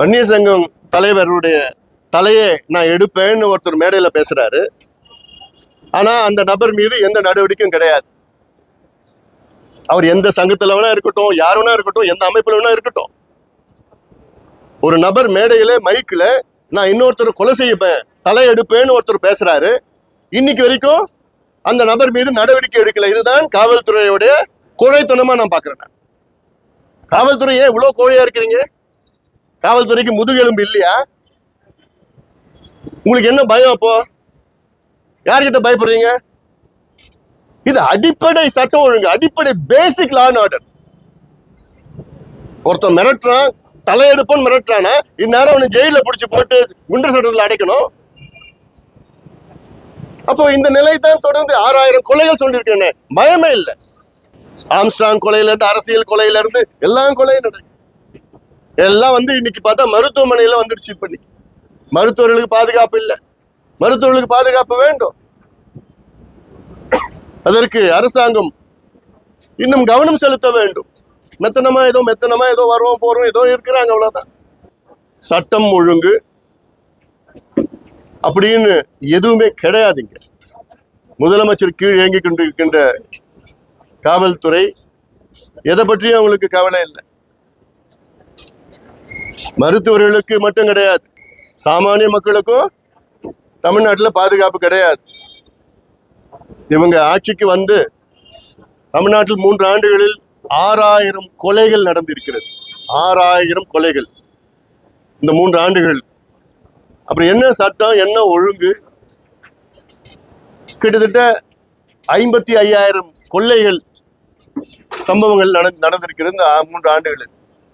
வன்னியர் சங்கம் தலைவருடைய தலையை நான் எடுப்பேன்னு ஒருத்தர் மேடையில் பேசுறாரு. ஆனா அந்த நபர் மீது எந்த நடவடிக்கையும் கிடையாது. அவர் எந்த சங்கத்துல வேணா இருக்கட்டும், யார் வேணா இருக்கட்டும், எந்த அமைப்புல வேணா இருக்கட்டும், ஒரு நபர் மேடையில மைக்ல நான் இன்னொருத்தர் கொலை செய்யப்பேன், தலை எடுப்பேன்னு ஒருத்தர் பேசுறாரு. இன்னைக்கு வரைக்கும் அந்த நபர் மீது நடவடிக்கை எடுக்கல. இதுதான் காவல்துறையுடைய கோழைத்தனமா நான் பாக்குறேன். காவல்துறை ஏன் இவ்வளவு கோழையா இருக்கிறீங்க? காவல்துறைக்கு முதுகெலும்பு இல்லையா? உங்களுக்கு என்ன பயம்? அப்போ யார்கிட்ட பயப்படுறீங்க? இது அடிப்படை சட்டம் ஒழுங்கு, அடிப்படை பேசிக் லா அண்ட் ஆர்டர். ஒருத்தன் மிரட்டுறான், தலையெடுப்பன்னு மிரட்டுறானா, இந்நேரம் அவனை ஜெயில பிடிச்சி போட்டு குண்டர் சட்டத்தில் அடைக்கணும். அப்போ இந்த நிலை தான் தொடர்ந்து 6000 கொலைகள் சொல்லியிருக்கேன். பயமே இல்லை. ஆம்ஸ்ட்ராங் கொலையில இருந்து, அரசியல் கொலையில இருந்து எல்லாம் கொலையும் நடக்கும். எல்லாம் இன்னைக்கு பார்த்தா மருத்துவமனையில வந்துடுச்சு. இப்ப மருத்துவர்களுக்கு பாதுகாப்பு இல்லை. மருத்துவர்களுக்கு பாதுகாப்பு வேண்டும். அதற்கு அரசாங்கம் இன்னும் கவனம் செலுத்த வேண்டும். மெத்தனமா ஏதோ வரோம் போறோம் ஏதோ இருக்கிறாங்க, அவ்வளவுதான். சட்டம் ஒழுங்கு அப்படின்னு எதுவுமே கிடையாதுங்க. முதலமைச்சர் கீழ் இயங்கி கொண்டிருக்கின்ற காவல்துறை எதை பற்றியும் அவங்களுக்கு கவலை இல்லை. மருத்துவர்களுக்கு மட்டும் கிடையாது, சாமானிய மக்களுக்கும் தமிழ்நாட்டில் பாதுகாப்பு கிடையாது. இவங்க ஆட்சிக்கு தமிழ்நாட்டில் 3 ஆண்டுகளில் 6000 கொலைகள் நடந்திருக்கிறது. 6000 கொலைகள் இந்த 3 ஆண்டுகள். அப்புறம் என்ன சட்டம், என்ன ஒழுங்கு? கிட்டத்தட்ட 55,000 கொள்ளைகள் சம்பவங்கள் நடந்திருக்கிறது இந்த 3 ஆண்டுகளில்.